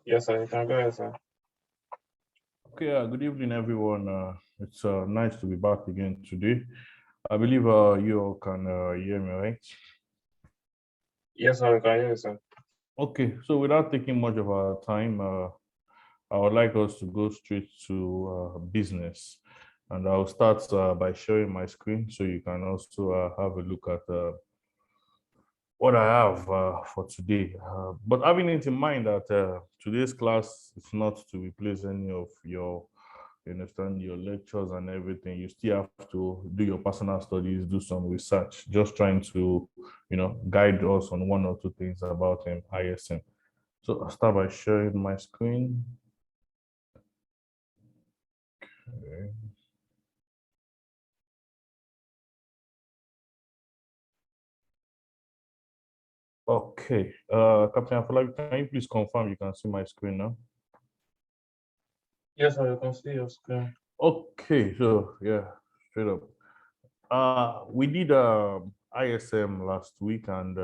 Yes, sir. You can go ahead, sir. Okay, good evening, everyone. It's nice to be back again today. I believe you all can hear me, right? Yes, sir. You can hear you, sir. Okay, so without taking much of our time, I would like us to go straight to business. And I'll start by sharing my screen so you can also have a look at what I have for today. But having it in mind that today's class is not to replace any of your, you understand, your lectures and everything. You still have to do your personal studies, do some research, just trying to, guide us on one or two things about ISM. So I'll start by sharing my screen. Okay. Okay. Captain Afolabi, can you please confirm you can see my screen now? Yes, sir. You can see your screen. Okay, so yeah, straight up. We did ISM last week, and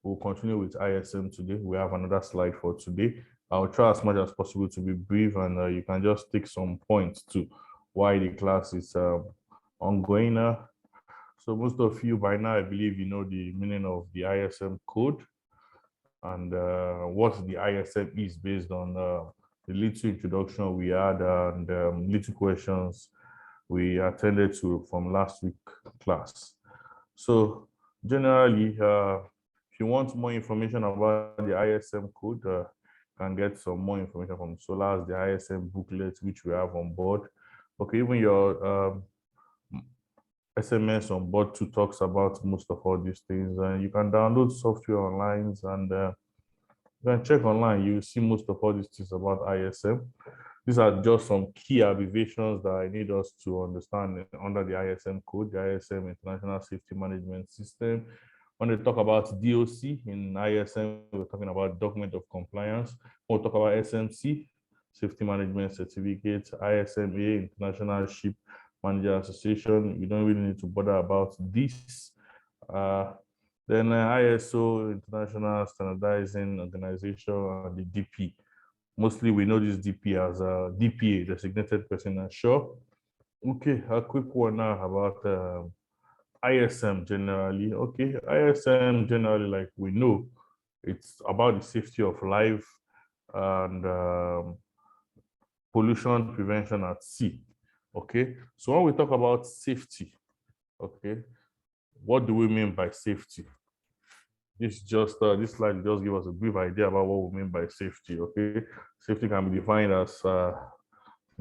we'll continue with ISM today. We have another slide for today. I'll try as much as possible to be brief, and you can just take some points to why the class is ongoing. So most of you by now, I believe you know the meaning of the ISM code and what the ISM is based on the little introduction we had and little questions we attended to from last week class. So generally, if you want more information about the ISM code, can get some more information from Solar's, the ISM booklet, which we have on board. Okay, even your SMS on board too talks about most of all these things. And you can download software online and you can check online. You see most of all these things about ISM. These are just some key abbreviations that I need us to understand under the ISM code, the ISM International Safety Management System. When they talk about DOC in ISM, we're talking about Document of Compliance. When we talk about SMC, Safety Management Certificate, ISMA, International Ship Manager Association, you don't really need to bother about this. Then ISO, International Standardizing Organization, and the DP. Mostly we know this DP as a DPA, designated person assured. Okay, a quick one now about ISM generally. Okay, ISM generally, like we know, it's about the safety of life and pollution prevention at sea. Okay, so when we talk about safety, okay, what do we mean by safety? This slide just give us a brief idea about what we mean by safety. Okay, safety can be defined as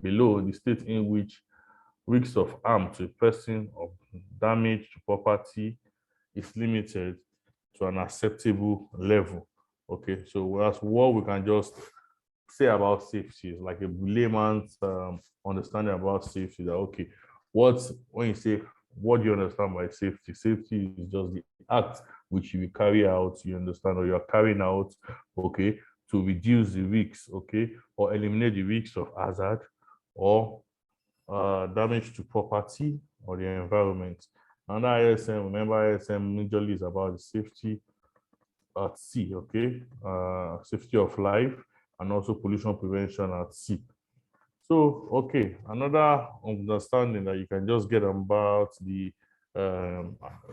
below the state in which risks of harm to a person or damage to property is limited to an acceptable level. Okay, so that's what we can just say about safety is like a layman's understanding about safety. That okay, when you say what do you understand by safety? Safety is just the act which you will carry out, you understand, or you are carrying out, okay, to reduce the risks, okay, or eliminate the risks of hazard or damage to property or the environment. And ISM, remember ISM majorly is about the safety at sea, okay, safety of life and also pollution prevention at sea. So, okay, another understanding that you can just get about the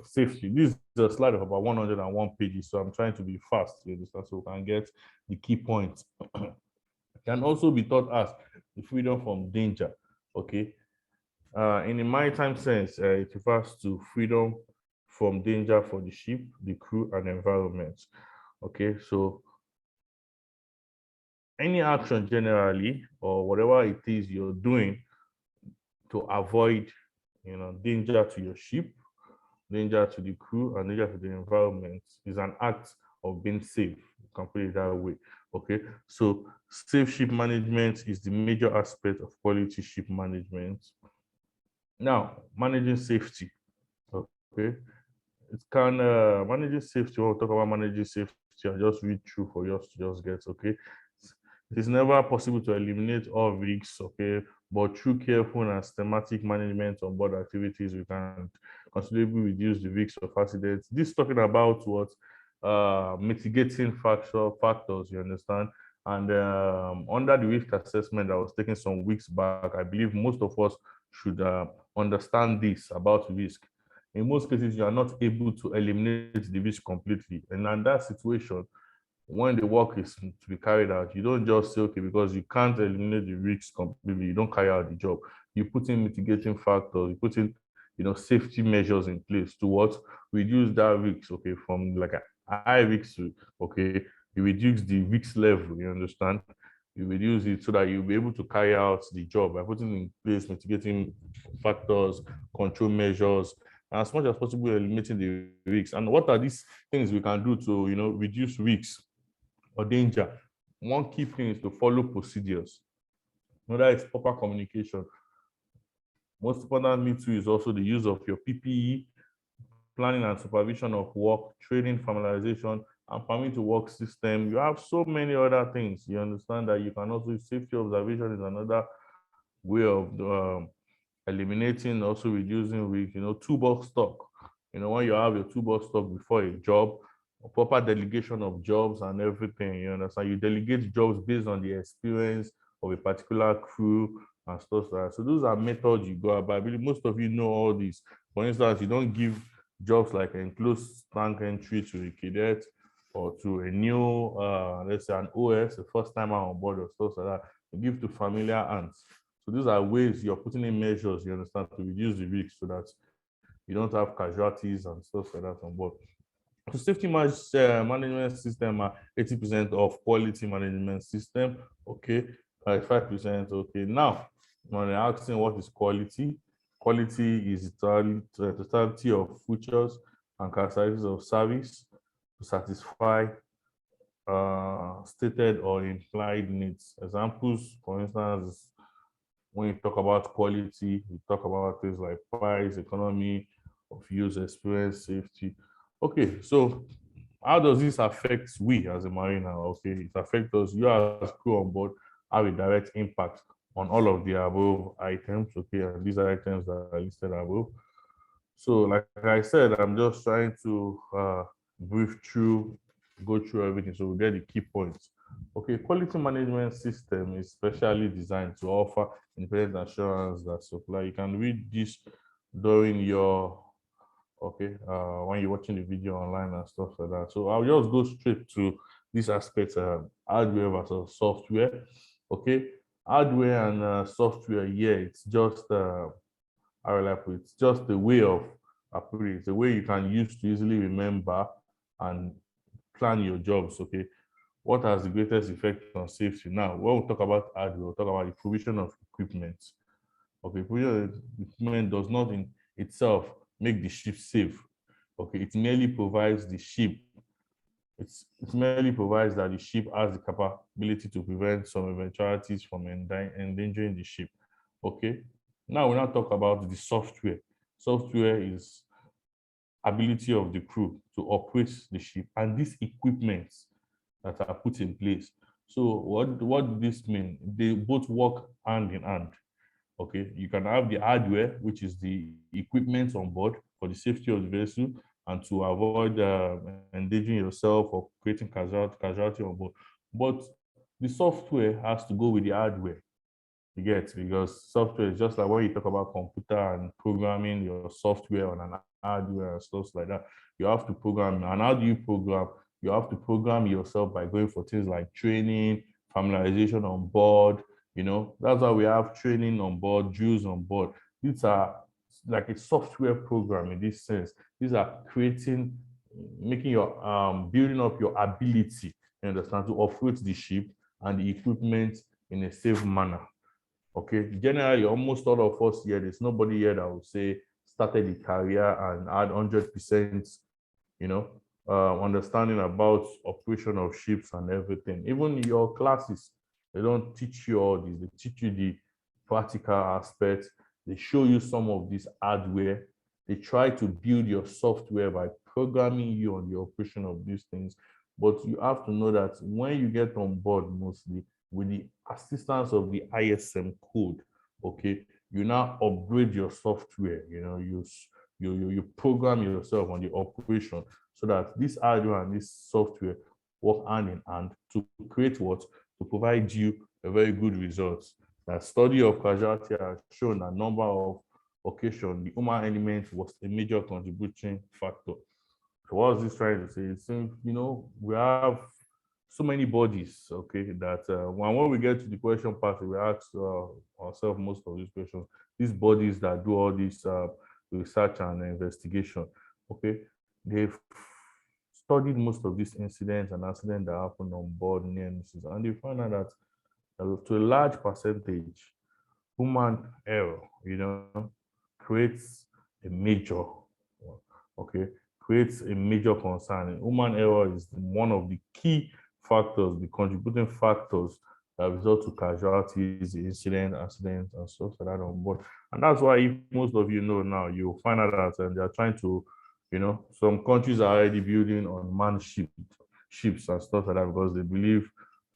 safety. This is a slide of about 101 pages, so I'm trying to be fast, you understand, so we can get the key points. Can also be taught as the freedom from danger, okay? In the maritime sense, it refers to freedom from danger for the ship, the crew, and the environment. Okay, so any action generally, or whatever it is you're doing to avoid, danger to your ship, danger to the crew, and danger to the environment is an act of being safe. You can put it that way. Okay, so safe ship management is the major aspect of quality ship management. Now, managing safety. Okay, it can managing safety. When we talk about managing safety, I just read through for you to just get okay. It is never possible to eliminate all risks, okay, but through careful and systematic management on board activities, we can considerably reduce the risks of accidents. This is talking about what mitigating factors, you understand, And under the risk assessment that was taken some weeks back, I believe most of us should understand this about risk. In most cases, you are not able to eliminate the risk completely. And in that situation, when the work is to be carried out, you don't just say, okay, because you can't eliminate the risks completely, you don't carry out the job. You put in mitigating factors, you put in, safety measures in place to what? Reduce that risk, okay, from like a high risk to, okay, you reduce the risk level, you understand? You reduce it so that you'll be able to carry out the job by putting in place mitigating factors, control measures, and as much as possible eliminating the risks. And what are these things we can do to, reduce risks or danger? One key thing is to follow procedures. Another is proper communication. Most importantly too is also the use of your PPE, planning and supervision of work, training, formalization, and permit to work system. You have so many other things. You understand that you can also use safety observation is another way of eliminating, also reducing risk. Toolbox stock. When you have your toolbox stock before a job, proper delegation of jobs and everything. You understand? You delegate jobs based on the experience of a particular crew and stuff like that. So those are methods you go about. I believe most of you know all these. For instance, you don't give jobs like enclosed tank entry to a cadet or to a new, let's say an OS, a first timer on board or stuff like that. You give to familiar hands. So these are ways you're putting in measures, you understand, to reduce the risk so that you don't have casualties and stuff like that on board. So safety management system are 80% of quality management system, okay, 5%, okay. Now, when you're asking what is quality, quality is the totality of features and characteristics of service to satisfy stated or implied needs. Examples, for instance, when you talk about quality, you talk about things like price, economy of use, experience, safety. Okay, so how does this affect we as a mariner? Okay, it affects us, you as crew on board have a direct impact on all of the above items, okay, and these are items that are listed above. So like I said, I'm just trying to go through everything so we get the key points. Okay, quality management system is specially designed to offer independent assurance that supply. You can read this during your, okay, when you're watching the video online and stuff like that. So I'll just go straight to this aspect, hardware versus software. Okay, hardware and software, yeah, it's just it's just a way of putting it. It's a way you can use to easily remember and plan your jobs. Okay, what has the greatest effect on safety? Now, when we talk about hardware, we'll talk about the provision of equipment. Okay, provision of equipment does not in itself make the ship safe. Okay, it merely provides the ship. It merely provides that the ship has the capability to prevent some eventualities from endangering the ship. Okay, now we now talk about the software. Software is ability of the crew to operate the ship and these equipment that are put in place. So what does this mean? They both work hand in hand. Okay, you can have the hardware, which is the equipment on board for the safety of the vessel and to avoid endangering yourself or creating casualty on board. But the software has to go with the hardware. You get, because software is just like when you talk about computer and programming your software on an hardware and stuff like that. You have to program. And how do you program? You have to program yourself by going for things like training, familiarization on board. That's why we have training on board, drills on board. These are like a software program in this sense. These are making your building up your ability, you understand, to operate the ship and the equipment in a safe manner. Okay, generally, almost all of us here, there's nobody here that would say started a career and had 100%, understanding about operation of ships and everything. Even your classes, they don't teach you all this. They teach you the practical aspects. They show you some of this hardware. They try to build your software by programming you on the operation of these things. But you have to know that when you get on board, mostly with the assistance of the ISM code, okay, you now upgrade your software. You program yourself on the operation so that this hardware and this software work hand in hand to create what? to provide you a very good result. The study of casualty has shown a number of occasions the human element was a major contributing factor. So what is this trying to say? It's saying, we have so many bodies, okay, that when we get to the question part, we ask ourselves most of these questions. These bodies that do all this research and investigation, okay, they've studied most of these incidents and accidents that happen on board near misses, and they found out that to a large percentage, human error, creates a major, okay, creates a major concern. Human error is one of the key factors, the contributing factors that result to casualties, incidents, accidents, and stuff like that on board. And that's why, if most of you know now, you'll find out that they are trying to, some countries are already building unmanned ships and stuff like that because they believe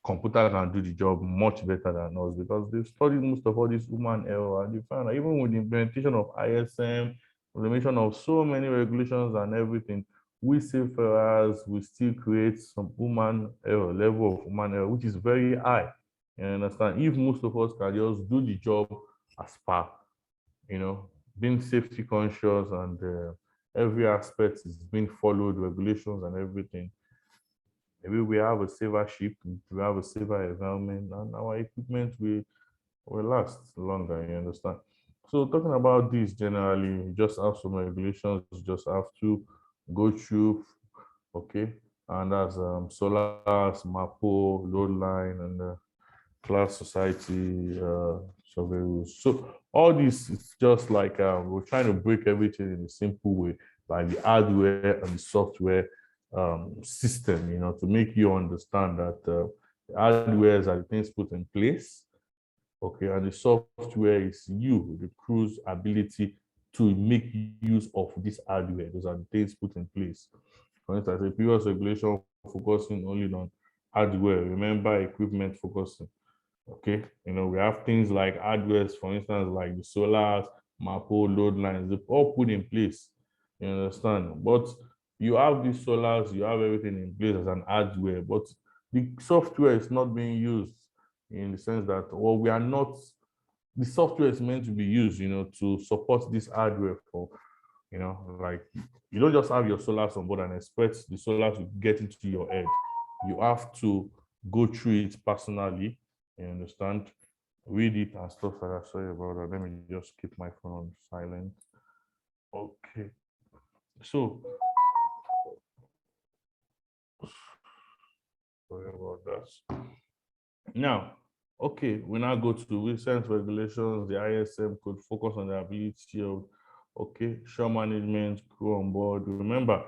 computer can do the job much better than us, because they've studied most of all this human error, and they found that even with the implementation of ISM, implementation of so many regulations and everything, we seafarers will still create some human error, level of human error, which is very high. You understand? If most of us can just do the job as per, being safety conscious and every aspect is being followed, regulations and everything, maybe we have a safer ship, we have a safer environment, and our equipment will last longer, you understand? So talking about this generally, you just have some regulations, you just have to go through, okay? And that's SOLAS, MAPO, load line, and class society survey rules. So all this is just like we're trying to break everything in a simple way, like the hardware and the software system, to make you understand that the hardware are the things put in place, okay, and the software is you, the crew's ability to make use of this hardware. Those are the things put in place. For instance, a previous regulation focusing only on hardware. Remember, equipment focusing. Okay, we have things like hardware, for instance, like the SOLAS, MAPO, load lines, they're all put in place. You understand? But you have these SOLAS, you have everything in place as an hardware, but the software is not being used in the sense that, we are not, the software is meant to be used, to support this hardware for, like, you don't just have your SOLAS on board and expect the SOLAS to get into your head. You have to go through it personally. You understand? Read it and stuff like that. Sorry about that. Let me just keep my phone on silent. Okay. So, sorry about that. Now, okay, we now go to recent regulations, the ISM Code, focus on the ability of, okay, shore management, crew on board. Remember,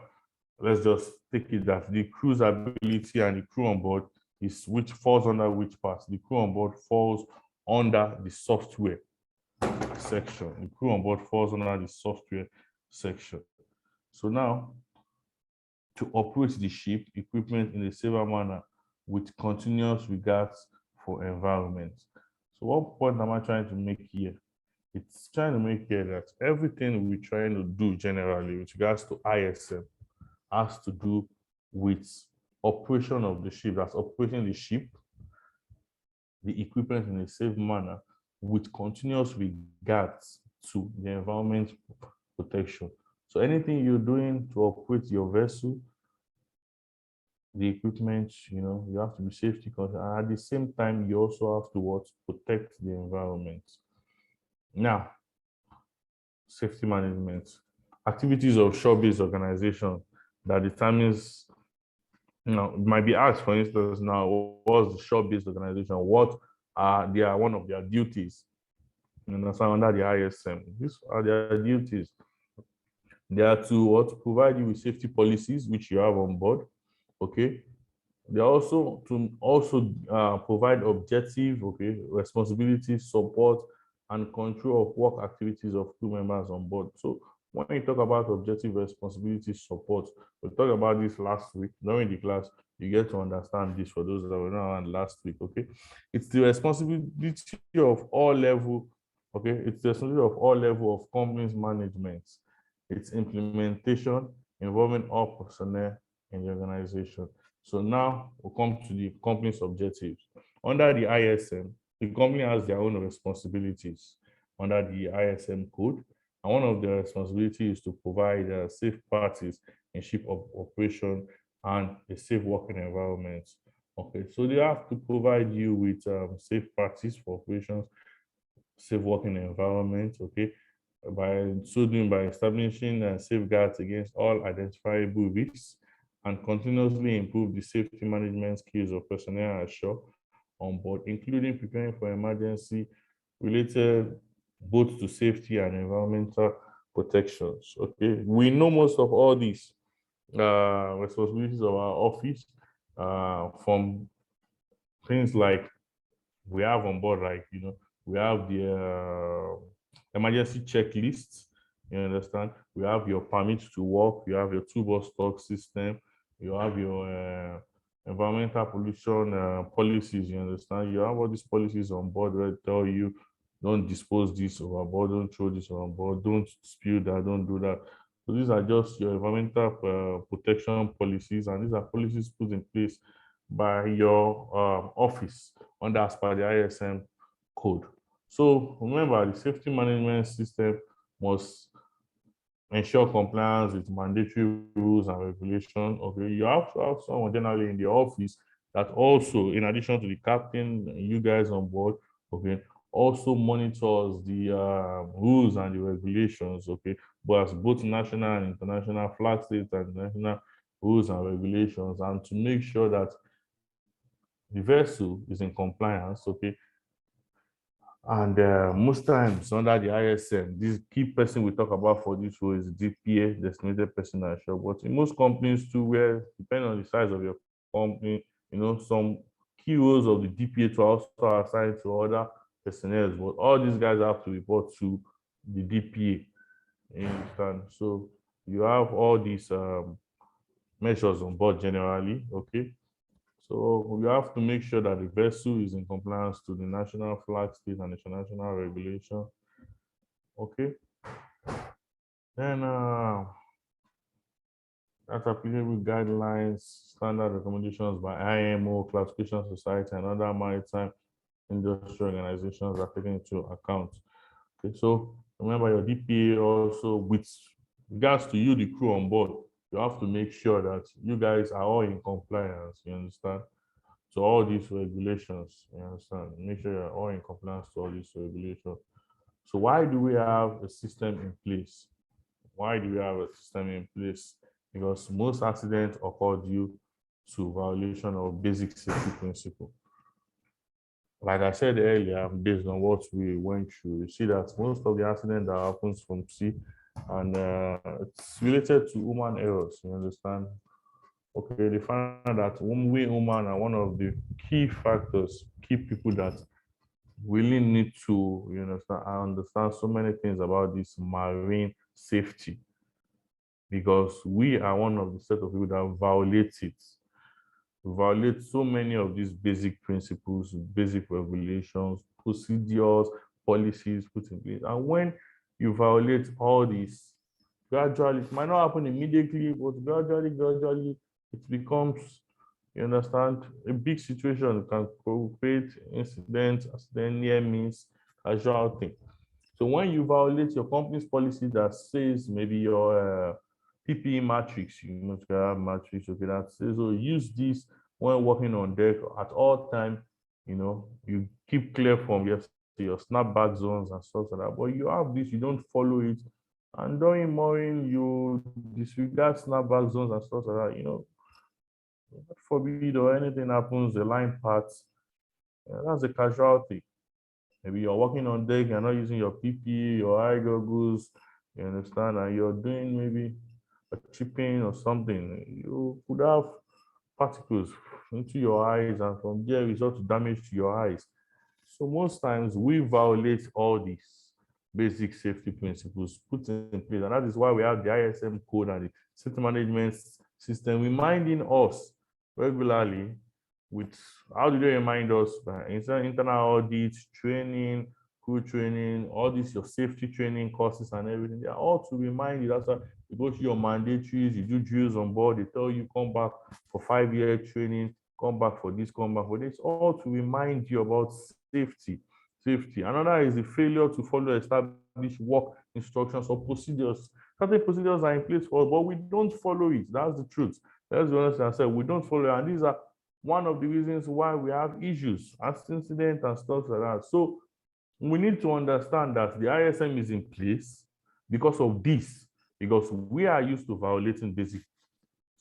let's just take it that the crew's ability and the crew on board is which falls under which part. The crew on board falls under the software section. The crew on board falls under the software section. So now, to operate the ship, equipment in a safer manner with continuous regards for environment. So what point am I trying to make here? It's trying to make here that everything we're trying to do generally with regards to ISM has to do with operation of the ship, that's operating the ship, the equipment in a safe manner with continuous regards to the environment protection. So anything you're doing to operate your vessel, the equipment, you have to be safety conscious, and at the same time, you also have to protect the environment. Now, safety management, activities of shore-based organization that determines, it might be asked, for instance, now, what's the shore-based organization? What are one of their duties? Under the ISM, these are their duties. They are to provide you with safety policies, which you have on board. Okay, they are also to provide objective, responsibility, support, and control of work activities of crew members on board. So when you talk about objective, responsibility, support, we talked about this last week during the class. You get to understand this for those that were not around last week. Okay, it's the responsibility of all level. Okay, it's the responsibility of all level of company's management. It's implementation involving all personnel in the organization. So now we'll come to the company's objectives. Under the ISM, the company has their own responsibilities under the ISM code. And one of their responsibilities is to provide safe practice in ship operation and a safe working environment. Okay, so they have to provide you with safe practice for operations, safe working environment, okay, by so doing by establishing safeguards against all identifiable risks and continuously improve the safety management skills of personnel ashore on board, including preparing for emergency related both to safety and environmental protections. Okay, we know most of all these responsibilities of our office from things like we have on board, like, we have the emergency checklists. You understand? We have your permit to work. You have your toolbox stock system. You have your environmental pollution policies. You understand? You have all these policies on board where tell you don't dispose this overboard, don't throw this overboard, don't spill that, don't do that. So these are just your environmental protection policies, and these are policies put in place by your office under as per the ISM code. So remember, the safety management system must ensure compliance with mandatory rules and regulations. Okay, you have to have someone generally in the office that also, in addition to the captain, you guys on board, okay, also monitors the rules and the regulations, okay, but as both national and international flag states and national rules and regulations, and to make sure that the vessel is in compliance, okay. And most times under the ISM, this key person we talk about for this role is DPA, designated person ashore. But in most companies too, where depending on the size of your company, some key roles of the DPA to also assigned to other personnel. But all these guys have to report to the DPA. You understand? So you have all these measures on board generally, okay. So we have to make sure that the vessel is in compliance to the national flag state and international regulation. Okay. Then that's applicable guidelines, standard recommendations by IMO, Classification Society, and other maritime industry organizations are taken into account. Okay, so remember your DPA also, with regards to you, the crew on board, you have to make sure that you guys are all in compliance, you understand? So all these regulations, you understand? Make sure you're all in compliance to all these regulations. So why do we have a system in place? Why do we have a system in place? Because most accidents occur due to violation of basic safety principle. Like I said earlier, based on what we went through, you see that most of the accident that happens from sea, and it's related to human errors, you understand? Okay, they found that we human are one of the key factors, key people that really need to, you understand so many things about this marine safety, because we are one of the set of people that violate it. Violate so many of these basic principles, basic regulations, procedures, policies put in place. And when you violate all these, gradually, it might not happen immediately, but gradually, it becomes, you understand, a big situation. It can create incidents, accident, near miss, casualty. So when you violate your company's policy that says maybe your PPE matrix, you must have matrix, okay, that says, oh, use this when working on deck at all time, you keep clear from your snapback zones and stuff like that. But you have this, you don't follow it, and during mooring, you disregard snapback zones and stuff like that, God forbid, or anything happens, the line parts, that's a casualty. Maybe you're working on deck, you're not using your PPE, your eye goggles, you understand, and you're doing maybe a chipping or something. You could have particles into your eyes, and from there result to damage to your eyes. So most times we violate all these basic safety principles put in place, and that is why we have the ISM code and the safety management system reminding us regularly with, how do they remind us? By internal audits, training, crew training, all these your safety training courses and everything. They are all to remind you. That's why you go to your mandatories, you do drills on board, they tell you come back for 5-year training, come back for this, come back for this, all to remind you about safety. Another is the failure to follow established work instructions or procedures. Certain procedures are in place for us, but we don't follow it. That's the truth. Let's be honest and say we don't follow it. And these are one of the reasons why we have issues, accidents and stuff like that. So we need to understand that the ISM is in place because of this, because we are used to violating basic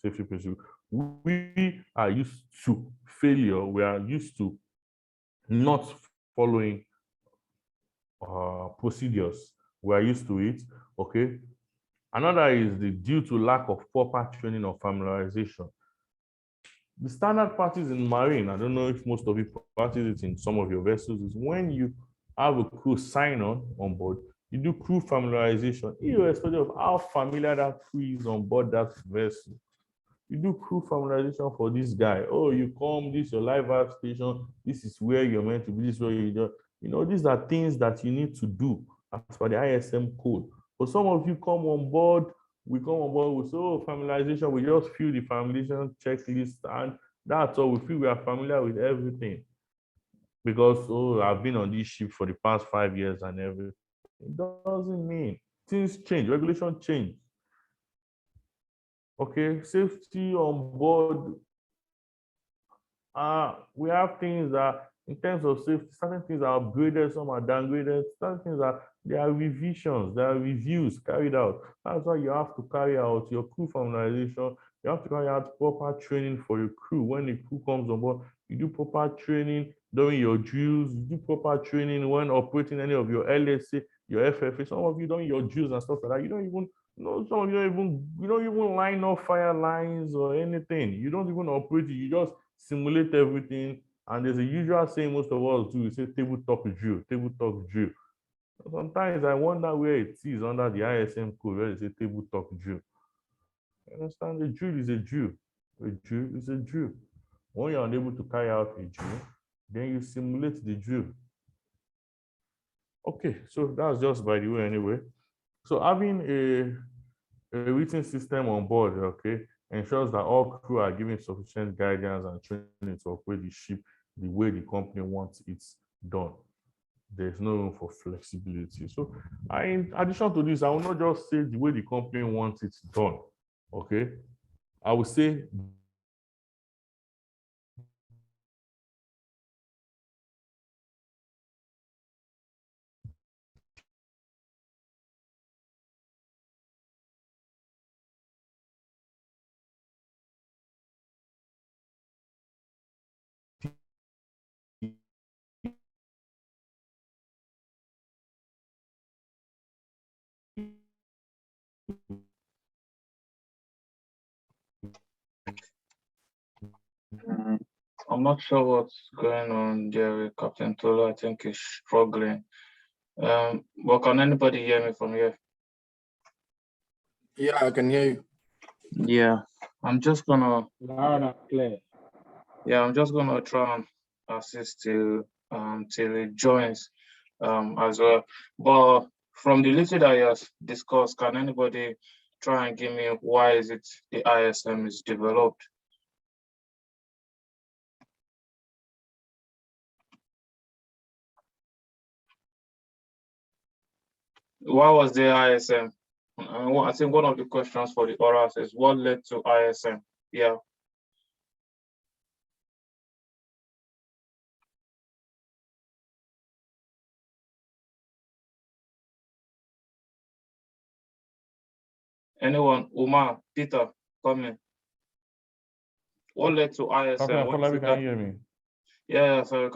safety principles. We are used to failure. We are used to not following procedures. We are used to it, okay? Another is due to lack of proper training or familiarization. The standard practice in marine, I don't know if most of you practice it in some of your vessels, is when you have a crew sign on board, you do crew familiarization, irrespective of how familiar that crew is on board that vessel. You do crew familiarization for this guy. Oh, you come, this is your live app station, this is where you're meant to be, this is where you do. You know, these are things that you need to do as per the ISM code. For some of you come on board, we come on board with familiarization, we just fill the familiarization checklist, and that's all. We feel we are familiar with everything. Because, I've been on this ship for the past 5 years and everything. It doesn't mean. Things change, regulation change. Okay, safety on board. We have things that, in terms of safety, certain things are upgraded, some are downgraded, certain things there are revisions, there are reviews carried out. That's why you have to carry out your crew familiarization. You have to carry out proper training for your crew. When the crew comes on board, you do proper training during your drills, you do proper training when operating any of your LSA, your FFA. Some of you during your drills and stuff like that, you don't even some of you don't even line up fire lines or anything. You don't even operate it, you just simulate everything. And there's a usual saying most of us do, we say tabletop drill, tabletop drill. Sometimes I wonder where it is under the ISM code where they say tabletop drill. You understand? A drill is a drill. A drill is a drill. When you're unable to carry out a drill, then you simulate the drill. Okay, so that's just by the way anyway. So having a written system on board, okay, ensures that all crew are given sufficient guidance and training to operate the ship the way the company wants it done. There's no room for flexibility. So in addition to this, I will not just say the way the company wants it done, okay? I will say I'm not sure what's going on there with Captain Tolu. I think he's struggling. But can anybody hear me from here? Yeah, I can hear you. Yeah, I'm just gonna Loud and clear. Yeah, I'm just gonna try and assist till it joins as well. But from the little that you have discussed, can anybody try and give me why is it the ISM is developed? Why was the ISM? I think one of the questions for the orals is what led to ISM? Yeah. Anyone? Umar, Peter, come in. What led to ISM? Captain, can you hear me? Yeah, so I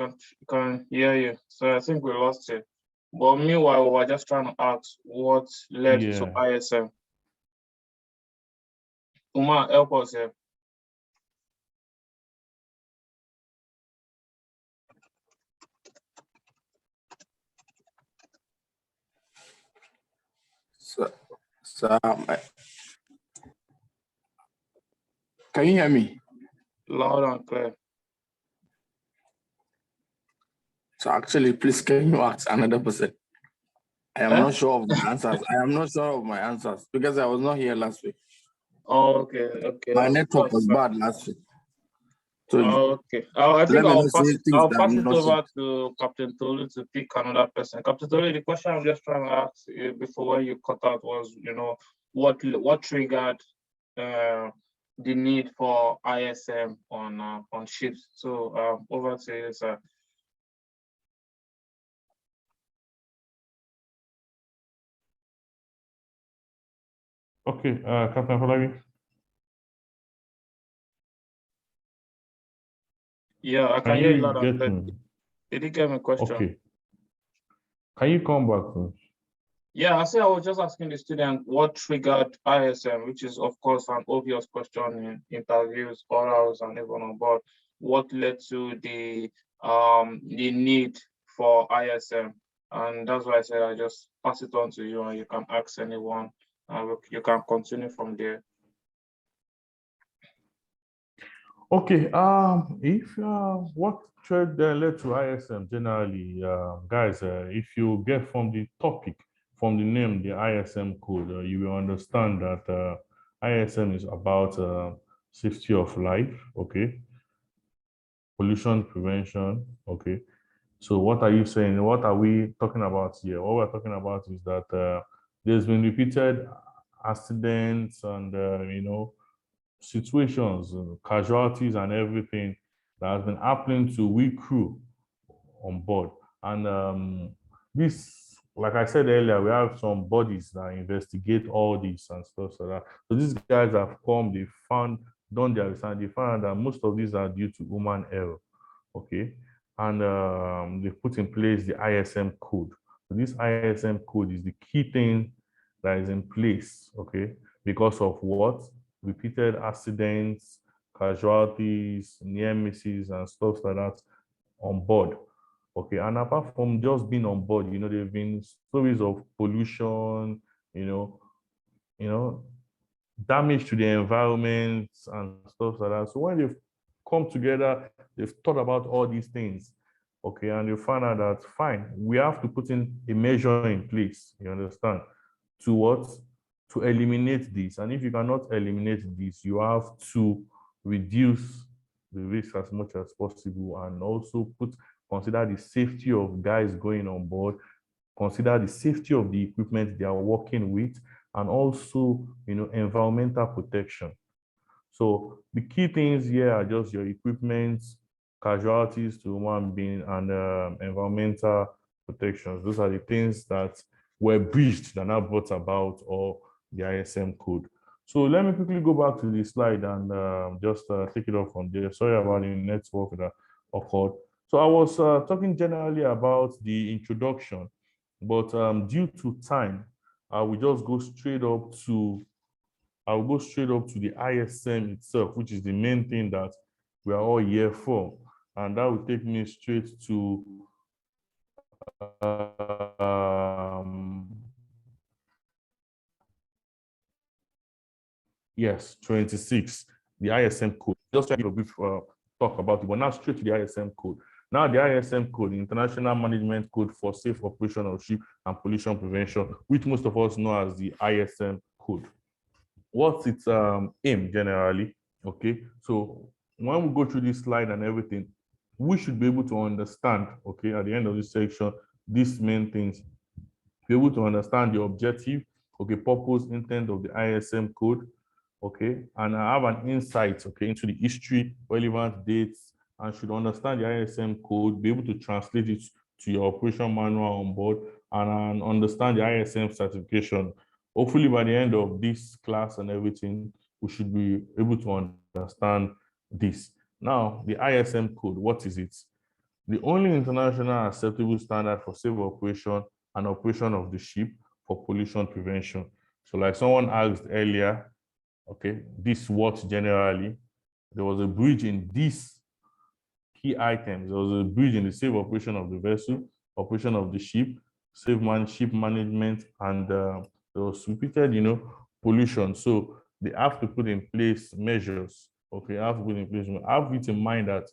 can hear you. So I think we lost it. But meanwhile, we're just trying to ask what led to ISM. Umar, help us here. So can you hear me? Loud and clear. So actually, please can you ask another person? I am not sure of my answers. I am not sure of my answers because I was not here last week. Oh, okay. My network was bad last week. So Okay. I think let me not say things I'll that pass I'm it not sure. over to Captain Tolu to pick another person. Captain Tolu, the question I'm just trying to ask you before when you cut out was, what triggered the need for ISM on ships. So over to you, sir. Okay, Captain Falabi. Yeah, I can Can hear you you loud and get clear. me? Did you get my question? Okay. Can you come back, please? Yeah, I said I was just asking the student what triggered ISM, which is of course an obvious question in interviews, orals, and even on board. What led to the need for ISM? And that's why I said I just pass it on to you, and you can ask anyone. You can continue from there. Okay, if what trade led to ISM generally, guys, if you get from the topic, from the name, the ISM code, you will understand that ISM is about safety of life, okay, pollution prevention, okay. So what are you saying? What are we talking about here? What we're talking about is that there's been repeated accidents and situations, casualties, and everything that has been happening to we crew on board. And this, like I said earlier, we have some bodies that investigate all this and stuff like that. So these guys have come, they done their research, they found that most of these are due to human error, okay? And they put in place the ISM code. So this ISM code is the key thing that is in place, okay? Because of what? Repeated accidents, casualties, near misses, and stuff like that on board. Okay, and apart from just being on board, there have been stories of pollution, you know, damage to the environment and stuff like that. So when they've come together, they've thought about all these things, okay, and they find out that fine, we have to put in a measure in place, you understand, to what? To eliminate this. And if you cannot eliminate this, you have to reduce the risk as much as possible and also consider the safety of guys going on board, consider the safety of the equipment they are working with, and also, environmental protection. So the key things here are just your equipment, casualties to human being, and environmental protections. Those are the things that were breached that now brought about or the ISM code. So let me quickly go back to the slide and just take it off from there. Sorry about the network that occurred. So I was talking generally about the introduction, but due to time, I will just go straight up to the ISM itself, which is the main thing that we are all here for. And that will take me straight to yes, 26, the ISM code. Just to give a brief talk about it, but now straight to the ISM code. Now the ISM code, International Management Code for Safe Operation of Ship and Pollution Prevention, which most of us know as the ISM code. What's its aim generally? Okay, so when we go through this slide and everything, we should be able to understand, okay, at the end of this section, these main things, be able to understand the objective, okay, purpose, intent of the ISM code, okay, and I have an insight, okay, into the history, relevant dates, and should understand the ISM code, be able to translate it to your operation manual on board, and understand the ISM certification. Hopefully by the end of this class and everything, we should be able to understand this. Now, the ISM code, what is it? The only international acceptable standard for safe operation and operation of the ship for pollution prevention. So like someone asked earlier, okay, this what generally, there was a breach in these key items. There was a breach in the safe operation of the vessel, operation of the ship, ship management, and there was repeated, pollution. So they have to put in place measures. Okay, have to put in place. Have it in mind that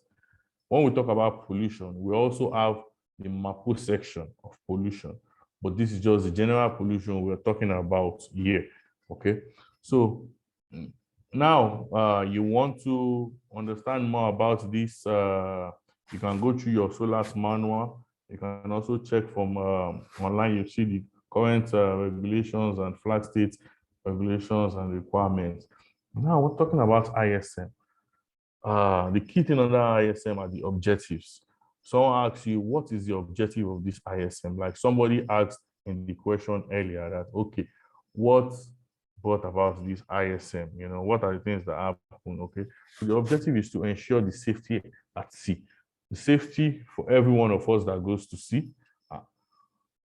when we talk about pollution, we also have the MAPO section of pollution, but this is just the general pollution we're talking about here. Okay, so Now, you want to understand more about this, you can go through your SOLAS manual. You can also check from online, you see the current regulations and flag state regulations and requirements. Now we're talking about ISM. The key thing under ISM are the objectives. Someone asks you, what is the objective of this ISM? Like somebody asked in the question earlier that, okay, what brought about this ISM? You know, what are the things that happen? Okay, so the objective is to ensure the safety at sea, the safety for every one of us that goes to sea.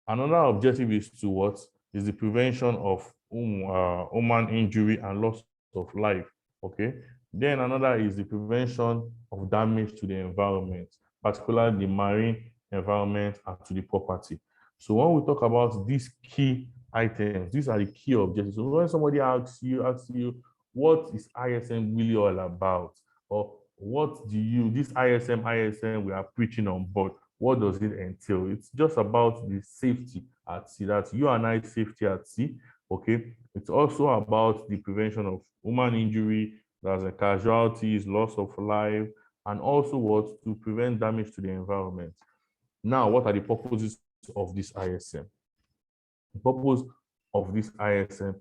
Another objective is to what is the prevention of human injury and loss of life. Okay, then another is the prevention of damage to the environment, particularly the marine environment and to the property. So when we talk about these key items, these are the key objectives. So when somebody asks you, what is ISM really all about? Or what do you, this ISM we are preaching on board, what does it entail? It's just about the safety at sea, that's you and I safety at sea, okay? It's also about the prevention of human injury, there's a casualties, loss of life, and also what to prevent damage to the environment. Now, what are the purposes of this ISM? The purpose of this ISM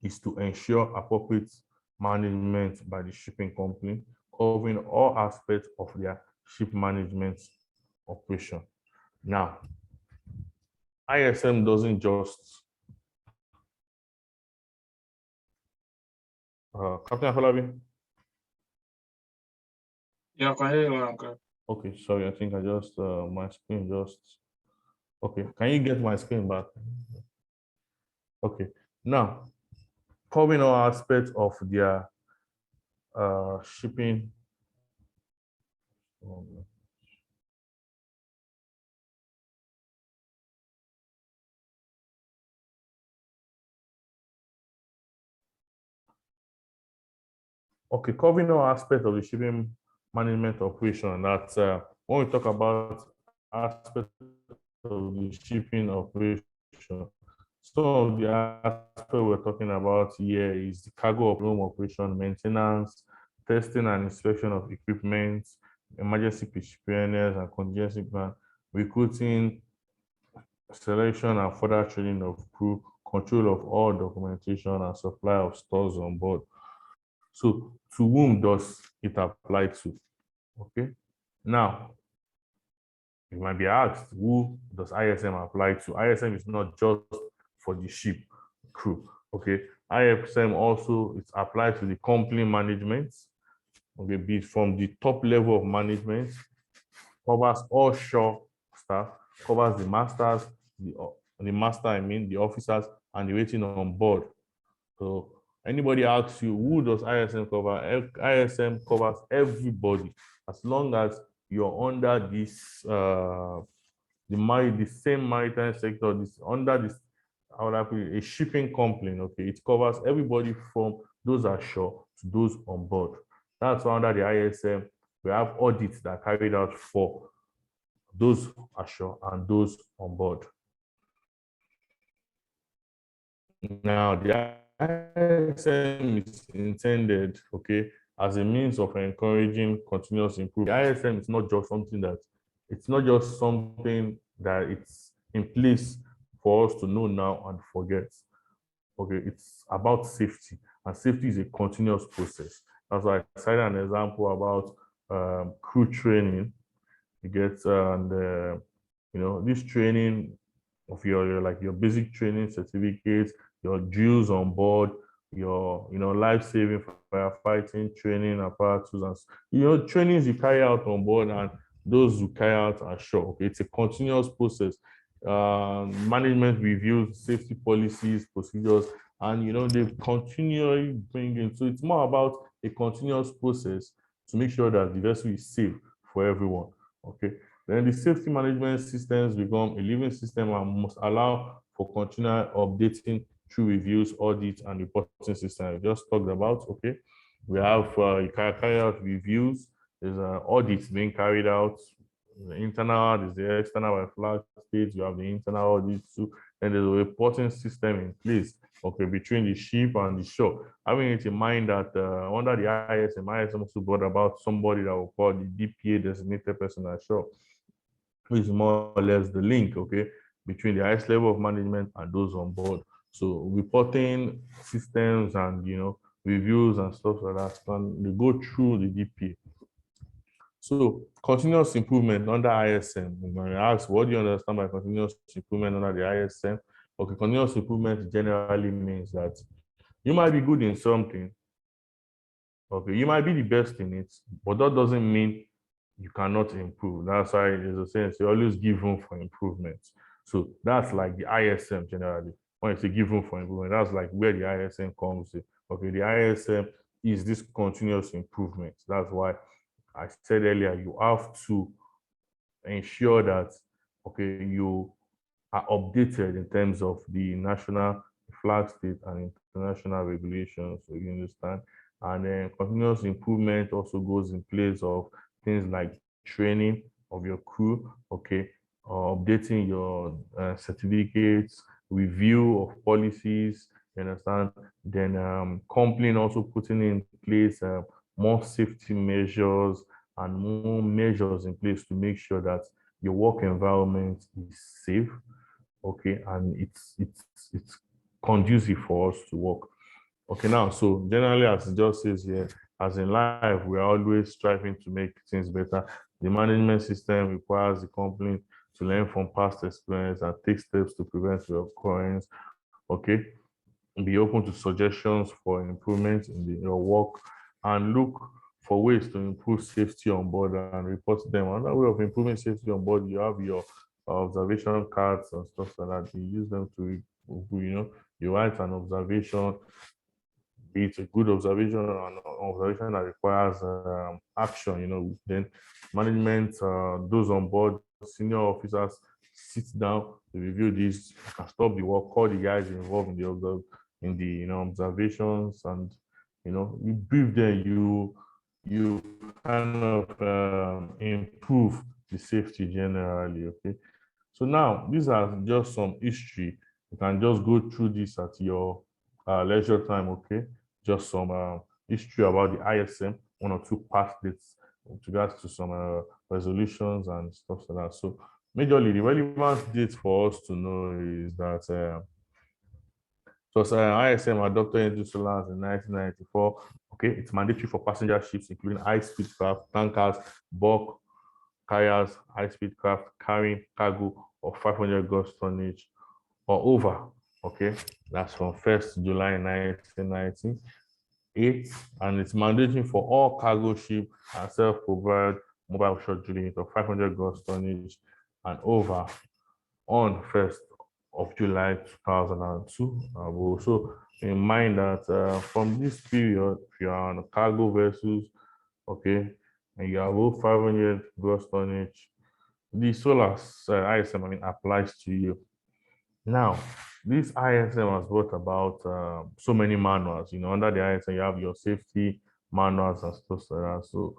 is to ensure appropriate management by the shipping company, covering all aspects of their ship management operation. Now, ISM doesn't just Captain Afolabi? Yeah, I can hear you, Uncle. Okay, sorry, I think I just my screen just okay. Can you get my screen back? Okay, now covering all aspects of their shipping. Okay, covering all aspects of the shipping management operation. That's when we talk about aspects of the shipping operation. Some of the aspects we're talking about here is the cargo of room operation, maintenance, testing and inspection of equipment, emergency preparedness and contingency plan, recruiting, selection and further training of crew, control of all documentation and supply of stores on board. So to whom does it apply to? Okay. Now, you might be asked, who does ISM apply to? ISM is not just for the ship crew. Okay. ISM also it's applied to the company management. Okay, be it from the top level of management, covers all shore staff, covers the masters, the master, I mean, the officers, and the waiting on board. So anybody asks you, who does ISM cover? ISM covers everybody, as long as you're under this, the same maritime sector, this under this, I would have a shipping company. Okay, it covers everybody from those ashore to those on board. That's why under the ISM, we have audits that are carried out for those ashore and those on board. Now, the ISM is intended, okay, as a means of encouraging continuous improvement. The ISM is not just something that, it's not just something that it's in place for us to know now and forget. Okay, it's about safety, and safety is a continuous process. That's why I cited an example about crew training. You get, and you know, this training of your like your basic training certificates, your drills on board, your life-saving firefighting training apparatus, and trainings you carry out on board and those you carry out ashore. Okay, it's a continuous process. Management reviews safety policies, procedures, and they continually bring in. So it's more about a continuous process to make sure that the vessel is safe for everyone. Okay. Then the safety management systems become a living system and must allow for continual updating through reviews, audits, and reporting system. We just talked about, okay. We have you can carry out reviews. There's audits being carried out. The internal, there's the external by flag state. You have the internal audits too. And there's a reporting system in place okay, between the ship and the shore. Having it in mind that under the ISM also brought about somebody that will call the DPA, designated person at shore, which is more or less the link, okay, between the highest level of management and those on board. So reporting systems and, you know, reviews and stuff like that, they go through the DPA. So continuous improvement under ISM. When I ask, what do you understand by continuous improvement under the ISM? Okay, continuous improvement generally means that you might be good in something. Okay, you might be the best in it, but that doesn't mean you cannot improve. That's why there's a sense you always give room for improvement. So that's like the ISM generally. When you say give room for improvement, that's like where the ISM comes in. Okay, the ISM is this continuous improvement. That's why I said earlier, you have to ensure that, okay, you are updated in terms of the national flag state and international regulations. So you understand? And then continuous improvement also goes in place of things like training of your crew, okay, updating your certificates, review of policies, you understand? Then company also putting in place more safety measures and more measures in place to make sure that your work environment is safe, okay, and it's conducive for us to work. Okay, now, so generally, as it just says here, as in life, we are always striving to make things better. The management system requires the company to learn from past experience and take steps to prevent reoccurrence. Okay, be open to suggestions for improvement in your work and look for ways to improve safety on board and report them. Another way of improving safety on board, you have your observation cards and stuff like that. You use them to, you know, you write an observation, be it a good observation or an observation that requires action, you know, then management, those on board, senior officers sit down to review this, and stop the work, call the guys involved in the you know, observations, and you know, you brief them, you kind of improve the safety generally. Okay, so now these are just some history. You can just go through this at your leisure time. Okay, just some history about the ISM, one or two past dates with regards to some resolutions and stuff like that. So majorly the relevant date for us to know is that ISM adopted into Solans in 1994. Okay, it's mandatory for passenger ships, including high-speed craft, tankers, bulk carriers, high-speed craft carrying cargo of 500 gross tonnage or over. Okay, that's from 1st July 1998, and it's mandatory for all cargo ship and self-propelled mobile short unit of 500 gross tonnage and over on 1st of July 2002. We also in mind that from this period, if you are on cargo vessels, okay, and you have over 500 gross tonnage, the SOLAS ISM applies to you. Now, this ISM has brought about so many manuals. You know, under the ISM, you have your safety manuals and stuff like that. So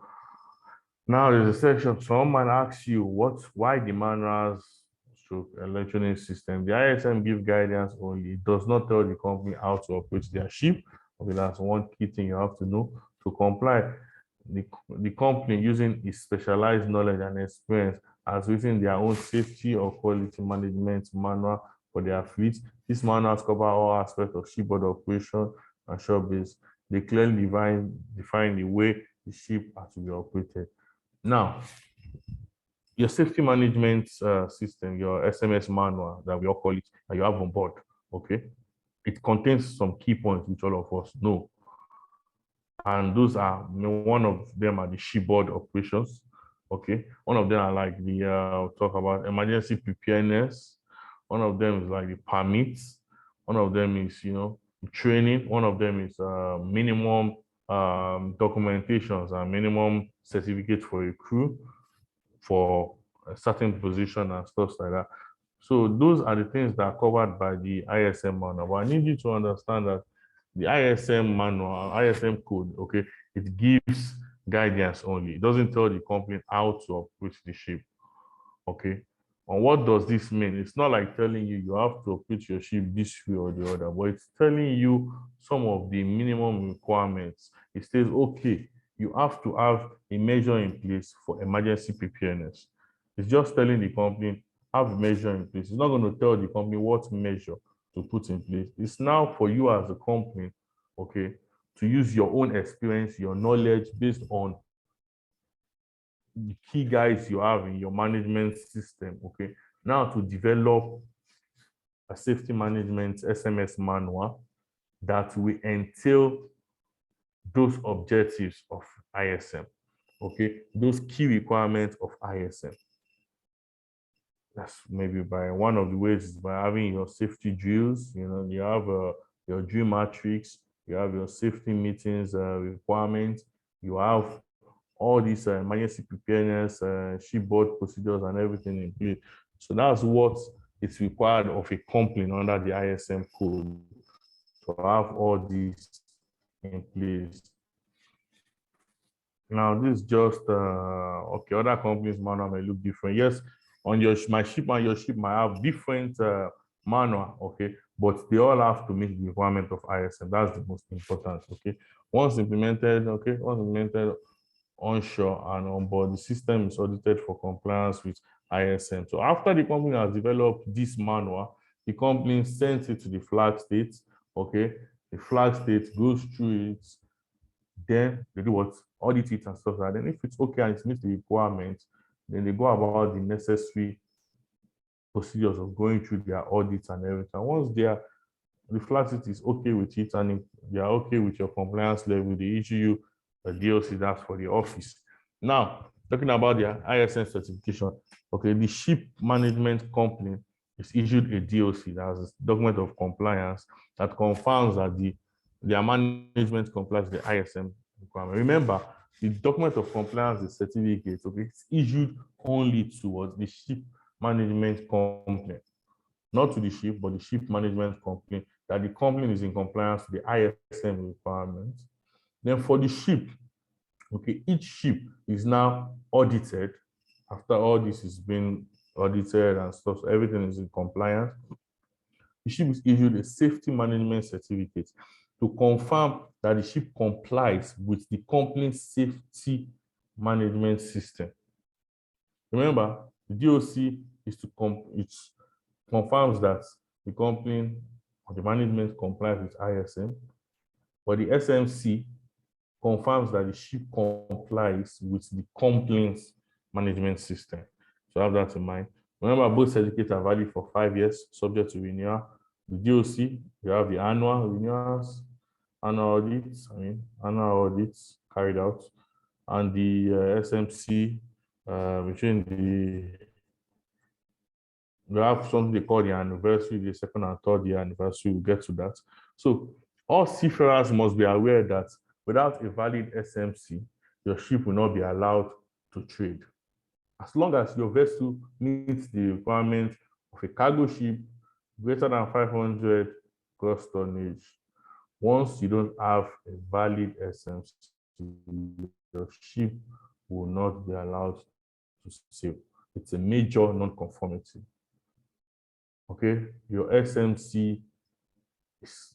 now there's a section, someone asks you why the manuals stroke electronic system. The ISM gives guidance only. It does not tell the company how to operate their ship. Okay, that's one key thing you have to know to comply. The company, using its specialized knowledge and experience, has written their own safety or quality management manual for their fleet. These manuals cover all aspects of shipboard operation and shore base. They clearly define the way the ship has to be operated. Now, your safety management system, your SMS manual that we all call it, that you have on board, okay? It contains some key points which all of us know. And those are, one of them are the shipboard operations, okay? One of them are like we'll talk about emergency preparedness. One of them is like the permits. One of them is, training. One of them is minimum documentations and minimum certificate for a crew for a certain position and stuff like that. So those are the things that are covered by the ISM manual. But I need you to understand that the ISM manual, ISM code, okay, it gives guidance only. It doesn't tell the company how to operate the ship, okay? And what does this mean? It's not like telling you you have to operate your ship this way or the other, but it's telling you some of the minimum requirements. It says, okay, you have to have a measure in place for emergency preparedness. It's just telling the company, have a measure in place. It's not going to tell the company what measure to put in place. It's now for you as a company, okay, to use your own experience, your knowledge based on the key guys you have in your management system, okay, now to develop a safety management SMS manual that will entail those objectives of ISM, okay, those key requirements of ISM. That's maybe by one of the ways is by having your safety drills. You know, you have your drill matrix, you have your safety meetings requirements, you have all these emergency preparedness, shipboard procedures, and everything in place. So that's what is required of a company under the ISM code to have all these in place. Now, this is just okay. Other companies' manual may look different. Yes, on my ship and your ship might have different manual, okay, but they all have to meet the requirement of ISM. That's the most important, okay. Once implemented, onshore and on board, the system is audited for compliance with ISM. So after the company has developed this manual, the company sends it to the flag state, okay. The flag state goes through it, then they do what? Audit it and stuff like that. Then if it's okay and it meets the requirements, then they go about the necessary procedures of going through their audits and everything. Once the flag state is okay with it and they are okay with your compliance level, they issue you a DOC, that's for the office. Now, talking about the ISM certification, okay, the ship management company is issued a DOC, that's a document of compliance that confirms that their management complies with the ISM requirement. Remember, the document of compliance is certificate, okay, it's issued only towards the ship management company, not to the ship, but the ship management company, that the company is in compliance with the ISM requirements. Then for the ship, okay, each ship is now audited. After all this is being audited and stuff, so everything is in compliance. The ship is issued a safety management certificate to confirm that the ship complies with the company's safety management system. Remember, the DOC is it confirms that the company or the management complies with ISM, but the SMC confirms that the ship complies with the company's management system. So have that in mind. Remember, both certificates are valid for 5 years, subject to renewal. The DOC, you have the annual renewals, annual audits carried out, and the SMC, we have something they call the anniversary, the second and third year anniversary. We'll get to that. So all seafarers must be aware that without a valid SMC, your ship will not be allowed to trade. As long as your vessel meets the requirements of a cargo ship greater than 500 gross tonnage, once you don't have a valid SMC, your ship will not be allowed to sail. It's a major non-conformity. Okay, your SMC is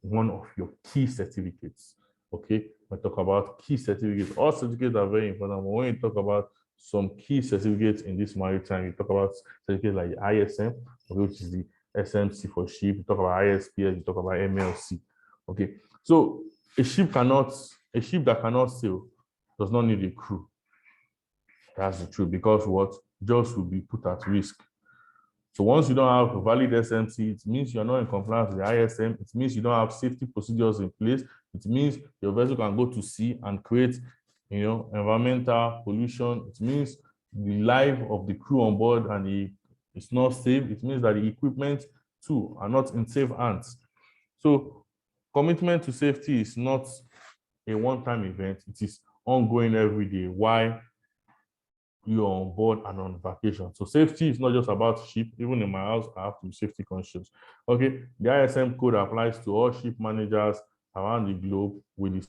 one of your key certificates. Okay, I talk about key certificates. All certificates are very important, but when you talk about some key certificates in this maritime, you talk about certificates like ISM, which is the SMC for ship. You talk about ISPS, you talk about MLC. Okay, so a ship that cannot sail does not need a crew. That's the truth, because what? Jobs will be put at risk. So once you don't have a valid SMC, it means you're not in compliance with the ISM. It means you don't have safety procedures in place. It means your vessel can go to sea and create, environmental pollution. It means the life of the crew on board and it's not safe. It means that the equipment too are not in safe hands. So commitment to safety is not a one-time event. It is ongoing every day while you're on board and on vacation. So safety is not just about ship. Even in my house, I have to be safety conscious. Okay, the ISM code applies to all ship managers around the globe with the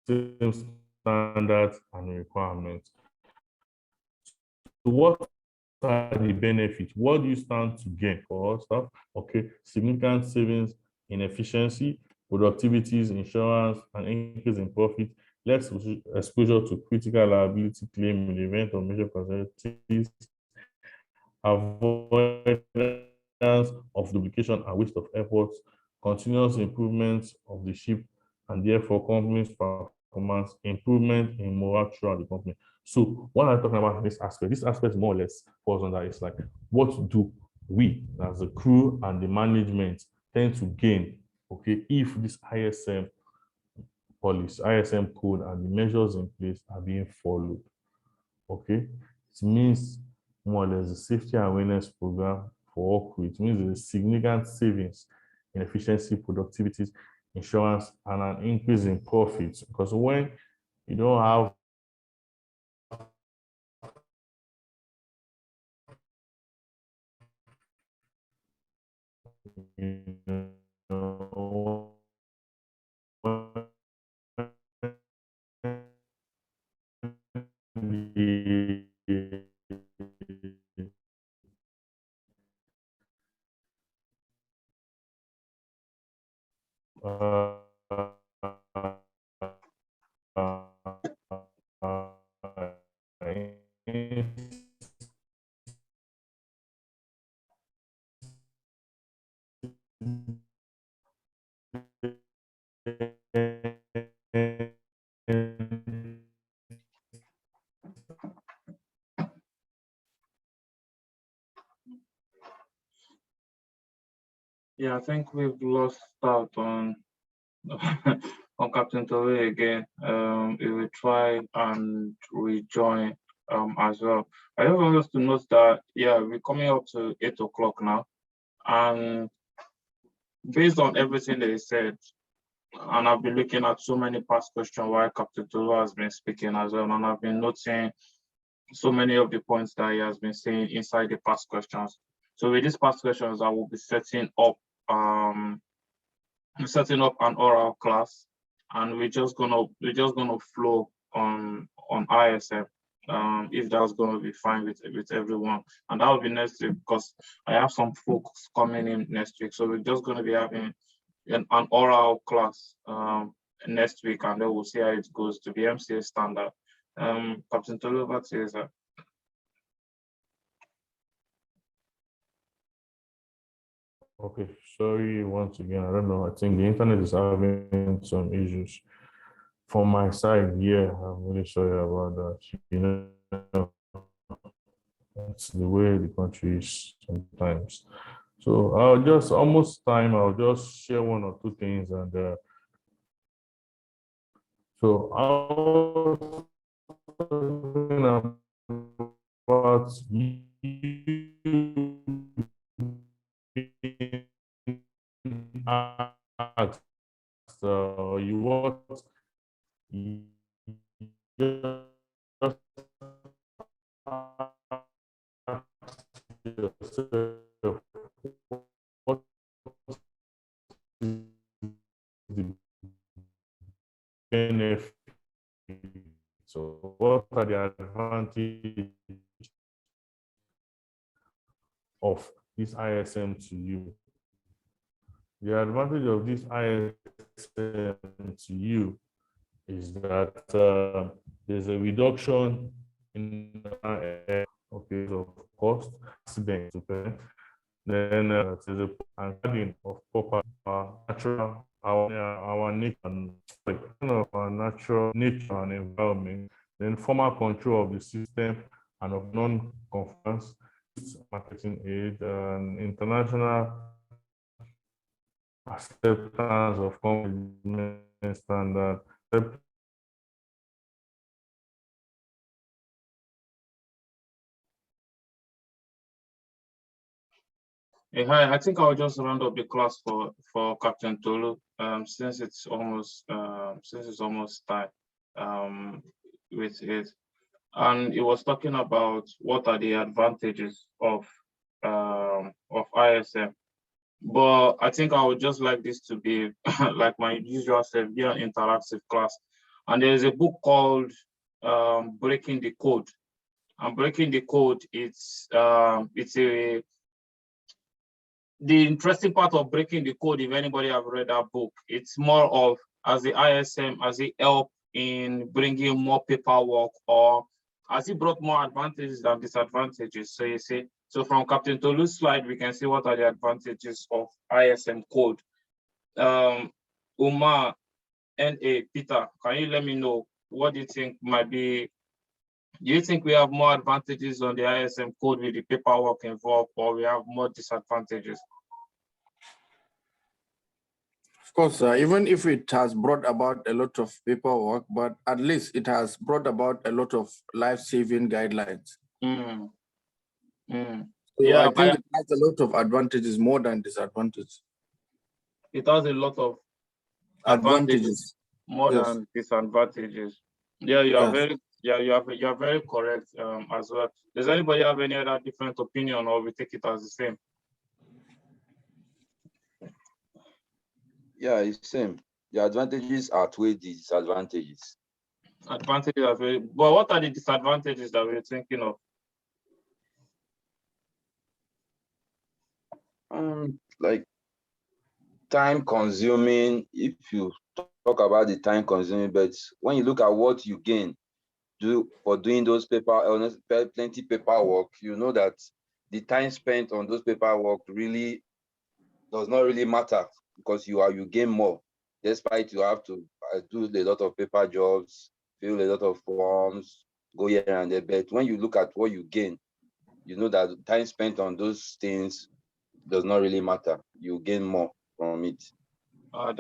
same standards and requirements. So what are the benefits? What do you stand to gain for all stuff? Okay, significant savings in efficiency, productivities, insurance, and increase in profit, less exposure to critical liability claim in the event of major casualties, avoidance of duplication and waste of efforts, continuous improvements of the ship, and therefore company's performance, improvement in morale throughout the company. So what I'm talking about in this aspect more or less falls under it's like, what do we as the crew and the management tend to gain, okay, if this ISM policy, ISM code and the measures in place are being followed, okay? It means more or less the safety awareness program for all crew. It means there's significant savings in efficiency, productivities, insurance, and an increase in profits. Because when you don't have you know, Yeah, I think we've lost out on on Captain Tolu again. He will try and rejoin as well. I just want us to note that yeah, we're coming up to 8 o'clock now, and based on everything they said, and I've been looking at so many past questions while Captain Tolu has been speaking as well, and I've been noting so many of the points that he has been saying inside the past questions. So with these past questions, I will be setting up an oral class, and we're just gonna flow on ISM. If that's gonna be fine with everyone, and that will be next week because I have some folks coming in next week. So we're just gonna be having an oral class next week, and then we'll see how it goes to the MCA standard. Captain Tolu, over to you, sir. Okay, sorry once again. I don't know. I think the internet is having some issues. From my side, yeah, I'm really sorry about that. You know, that's the way the country is sometimes. So I'll just I'll just share one or two things, and so I was talking about you asked, you what you just ask yourself, what is the benefit? So what are the advantages of this ISM to you? The advantage of this ISM to you is that there's a reduction in okay, of cost, accident, then there's a adding of proper natural our nature and of our natural nature and environment, then formal control of the system and of non-conference marketing aid and international acceptance of common standard. Hey, hi, I think I'll just round up the class for Captain Tolu, since it's almost time with it. And he was talking about what are the advantages of ISM. But I think I would just like this to be like my usual self, be an interactive class. And there's a book called Breaking the Code. and breaking the code, the interesting part of breaking the code, if anybody have read that book, it's more of as the ISM, as it help in bringing more paperwork, or as it brought more advantages than disadvantages. So you see, so from Captain Tolu's slide, we can see what are the advantages of ISM code. Umar, N.A., Peter, can you let me know what do you think might be? Do you think we have more advantages on the ISM code with the paperwork involved, or we have more disadvantages? Of course, even if it has brought about a lot of paperwork, but at least it has brought about a lot of life-saving guidelines. Mm. Mm. So Yeah, I think it has a lot of advantages more than disadvantages. It has a lot of advantages more than disadvantages. Yeah, you are very you are very correct as well. Does anybody have any other different opinion, or we take it as the same? Yeah, it's same. The advantages outweigh the disadvantages. Advantages are very, but what are the disadvantages that we're thinking of? Like time consuming, if you talk about the time consuming, but when you look at what you gain for doing those plenty paperwork, you know that the time spent on those paperwork really does not really matter, because you gain more, despite you have to do a lot of paper jobs, fill a lot of forms, go here and there. But when you look at what you gain, you know that time spent on those things does not really matter. You gain more from it. I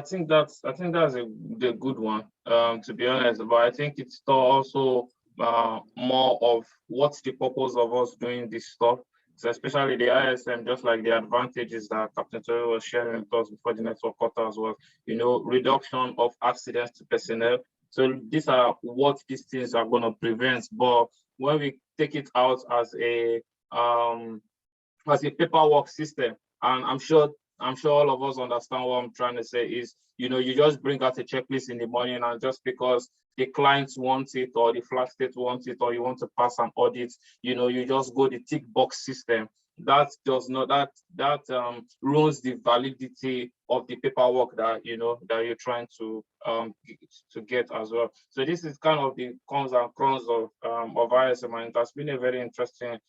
think that's the good one, to be honest. But I think it's also more of what's the purpose of us doing this stuff. So especially the ISM, just like the advantages that Captain Tolu was sharing with us before the network cut as well. You know, reduction of accidents to personnel. So these are what these things are going to prevent. But when we take it out as a paperwork system, and I'm sure all of us understand what I'm trying to say is, you know, you just bring out a checklist in the morning, and just because the clients want it, or the flag state wants it, or you want to pass an audit, you know, you just go the tick box system. That does not, that ruins the validity of the paperwork that, you know, that you're trying to get as well. So this is kind of the cons and pros of ISM, and it has been a very interesting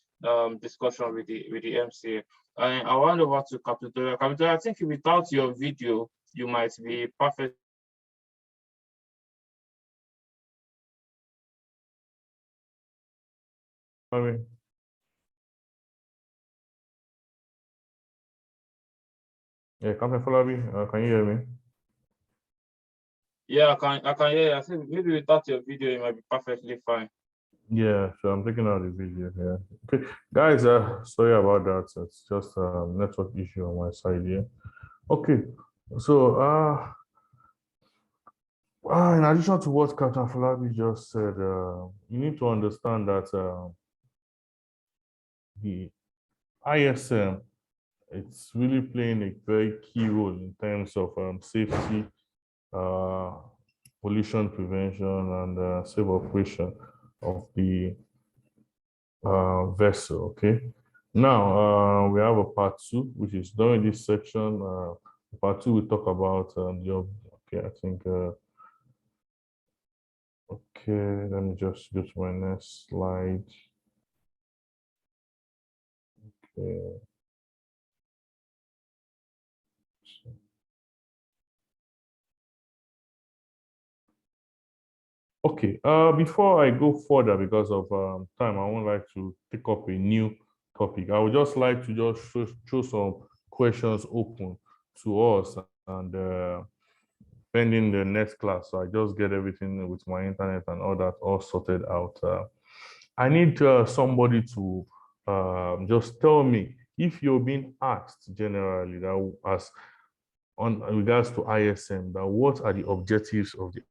discussion with the MCA. I want over to Captain Tolu. Captain, I think without your video, you might be perfect. Yeah, Captain Falabi, can you hear me? Yeah, I can hear you. I think maybe without your video, you might be perfectly fine. Yeah, so I'm taking out the video here. Okay, guys, sorry about that. It's just a network issue on my side here. Okay, so in addition to what Captain Falabi just said, you need to understand that the ISM, it's really playing a very key role in terms of safety, pollution prevention, and safe operation of the vessel. Okay, now we have a part 2, which is during this section. Part 2 we talk about okay, I think okay, let me just go to my next slide. Okay. Okay, before I go further, because of time, I would like to pick up a new topic. I would just like to just throw some questions open to us, and pending the next class, so I just get everything with my internet and all that all sorted out. I need somebody to just tell me if you're being asked generally that as on regards to ISM, that what are the objectives of the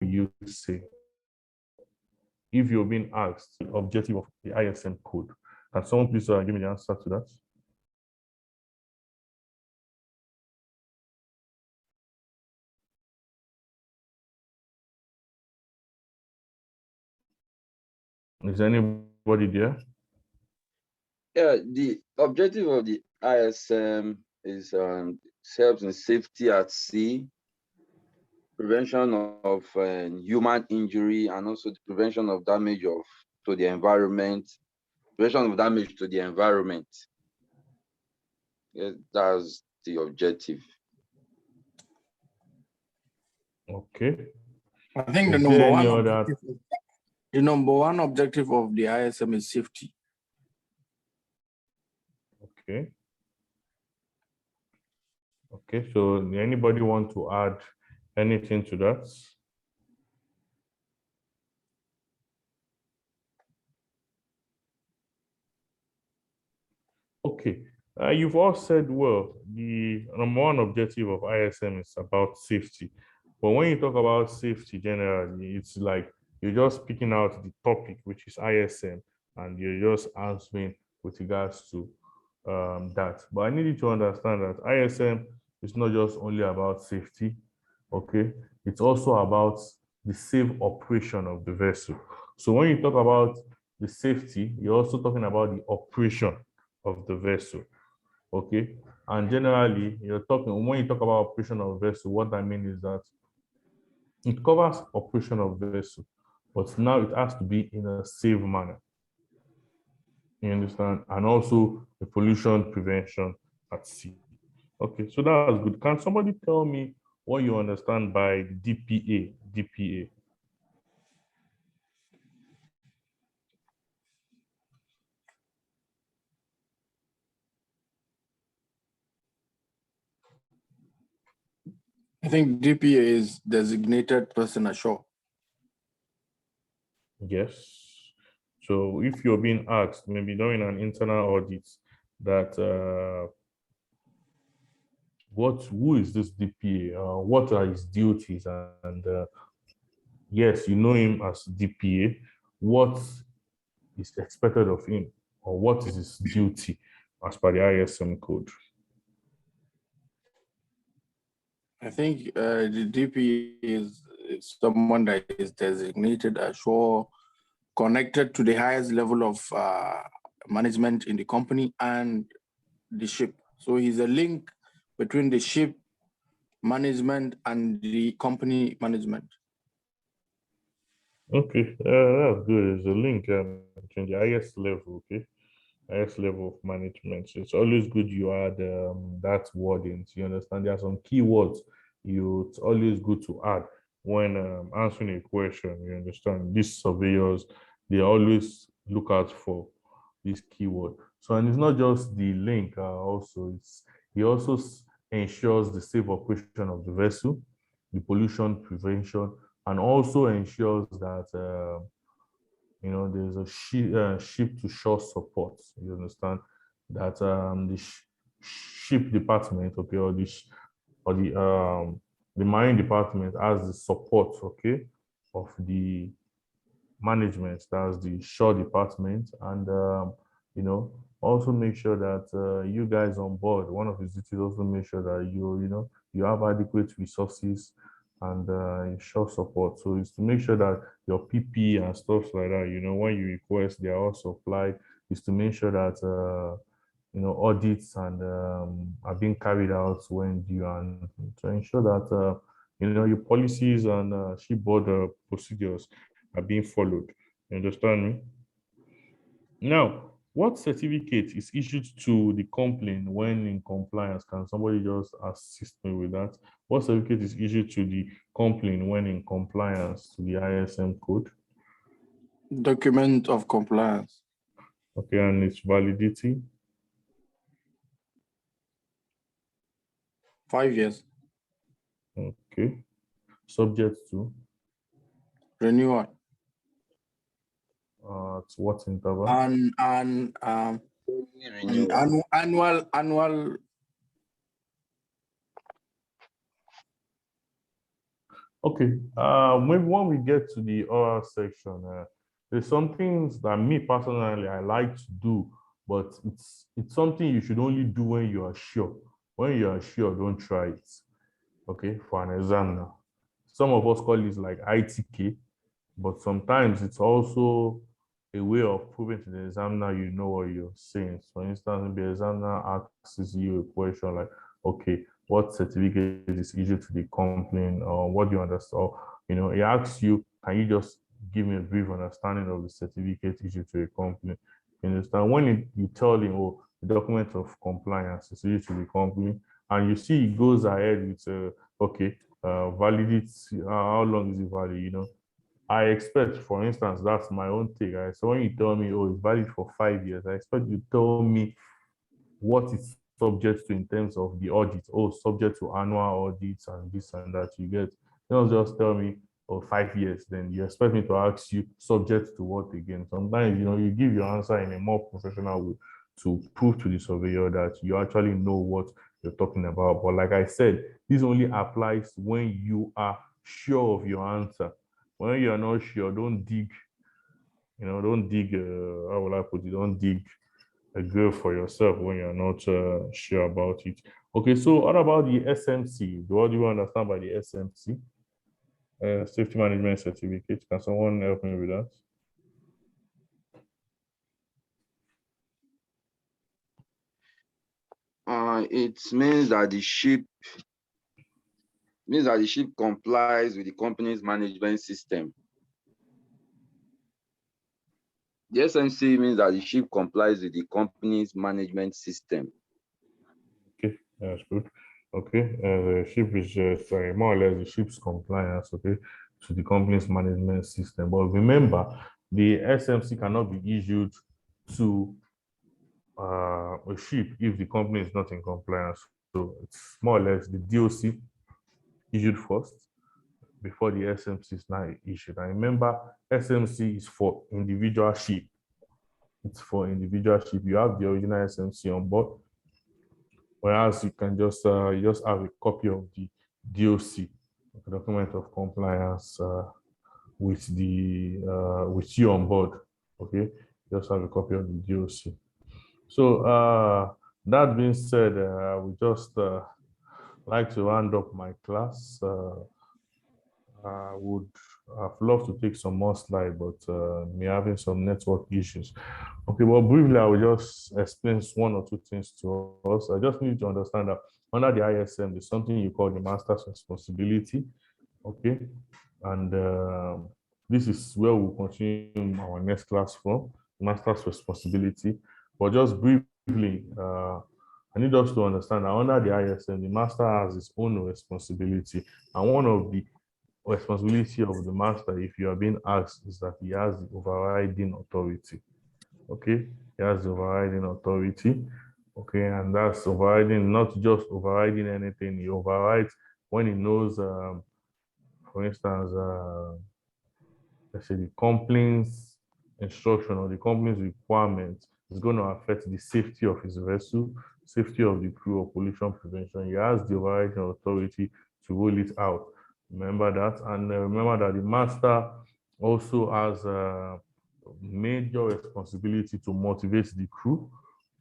you say, if you're being asked the objective of the ISM code. Can someone please give me the answer to that? Is anybody there? Yeah, the objective of the ISM is helps in safety at sea, prevention of human injury, and also the prevention of damage to the environment, prevention of damage to the environment. Yeah, that's the objective. I Okay. think Is there any other? the number one objective of the ISM is safety. Okay. Okay, so anybody want to add anything to that? Okay, you've all said well, the number one objective of ISM is about safety. But when you talk about safety generally, it's like you're just picking out the topic, which is ISM, and you're just answering with regards to that. But I need you to understand that ISM is not just only about safety, okay? It's also about the safe operation of the vessel. So when you talk about the safety, you're also talking about the operation of the vessel, okay? And generally, when you talk about operation of vessel, what I mean is that it covers operation of vessel, but now it has to be in a safe manner. You understand? And also the pollution prevention at sea. Okay, so that was good. Can somebody tell me what you understand by DPA? DPA. I think DPA is designated person ashore. Yes. So if you're being asked, maybe during an internal audit, that who is this DPA? What are his duties? And yes, you know him as DPA. What is expected of him, or what is his duty as per the ISM code? I think the DPA is someone that is designated ashore, connected to the highest level of management in the company and the ship. So he's a link between the ship management and the company management. Okay, that's good. There's a link between the highest level, okay, highest level of management. So it's always good you add that word in. You understand? There are some keywords it's always good to add when answering a question. You understand? These surveyors, they always look out for this keyword. So, and it's not just the link. He also ensures the safe operation of the vessel, the pollution prevention, and also ensures that there's a ship to shore support. You understand that the ship department, okay, the marine department has the support, okay, of the management. That's the shore department, and also make sure that you guys on board. One of his duties also make sure that you have adequate resources and shore support. So it's to make sure that your PP and stuff like that, when you request, they are all supplied. Is to make sure that audits and are being carried out when due, and to ensure that your policies and shipboard procedures are being followed. You understand me? Now, what certificate is issued to the complaint when in compliance? Can somebody just assist me with that? What certificate is issued to the complaint when in compliance to the ISM code? Document of compliance. Okay, and its validity? 5 years. Okay. Subject to? Renewal. To what interval? And annual. Okay. Maybe when we get to the oral section, there's some things that me personally I like to do, but it's something you should only do when you are sure. When you are sure, don't try it. Okay, for an exam now. Some of us call it like ITK, but sometimes it's also a way of proving to the examiner you know what you're saying. For instance, the examiner asks you a question like, okay, what certificate is issued to the company, or what do you understand? Or, he asks you, can you just give me a brief understanding of the certificate issued to a company? You understand? When you tell him, oh, the document of compliance is issued to the company, and you see it goes ahead with, okay, validity, how long is it valid, I expect, for instance, that's my own take. Right? So when you tell me, oh, it's valid for 5 years, I expect you to tell me what it's subject to in terms of the audit. Oh, subject to annual audits and this and that. You get, don't just tell me, oh, 5 years. Then you expect me to ask you subject to what again? Sometimes, you give your answer in a more professional way to prove to the surveyor that you actually know what you're talking about. But like I said, this only applies when you are sure of your answer. When you're not sure, don't dig, don't dig, how will I put it? Don't dig a grave for yourself when you're not sure about it. Okay, so what about the SMC? What do you understand by the SMC? Safety Management Certificate. Can someone help me with that? It means that the ship complies with the company's management system. The SMC means that the ship complies with the company's management system. Okay, that's good. Okay, the ship is sorry, more or less the ship's compliance, okay, to the company's management system. But remember, the SMC cannot be issued to a ship if the company is not in compliance. So it's more or less the DOC issued first before the SMC is now issued. And remember, SMC is for individual ship. It's for individual ship. You have the original SMC on board, whereas you can just have a copy of the DOC, the document of compliance, with you on board. Okay, just have a copy of the DOC. So that being said, we just like to round up my class. I would have loved to take some more slides, but we're having some network issues. Okay, well, briefly, I will just explain one or two things to us. I just need to understand that under the ISM, there's something you call the master's responsibility. Okay, and this is where we'll continue our next class from, master's responsibility. But just briefly, I need us to understand that under the ISM, the master has his own responsibility, and one of the responsibility of the master, if you are being asked, is that he has the overriding authority. Okay, he has the overriding authority. Okay, and that's overriding, not just overriding anything. He overrides when he knows, for instance, let's say the company's instruction or the company's requirement is going to affect the safety of his vessel, safety of the crew, or pollution prevention. He has the overriding authority to roll it out. Remember that, and remember that the master also has a major responsibility to motivate the crew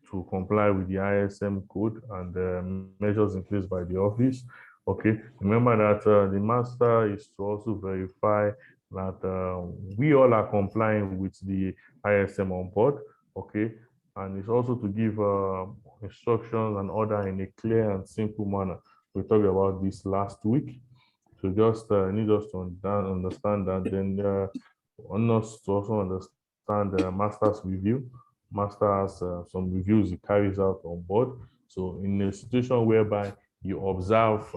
to comply with the ISM code and measures in place by the office. Okay, remember that the master is to also verify that we all are complying with the ISM on board. Okay, and it's also to give instructions and order in a clear and simple manner. We talked about this last week. So just need us to understand that. Then want us to also understand the master's review. Master has some reviews he carries out on board. So in a situation whereby you observe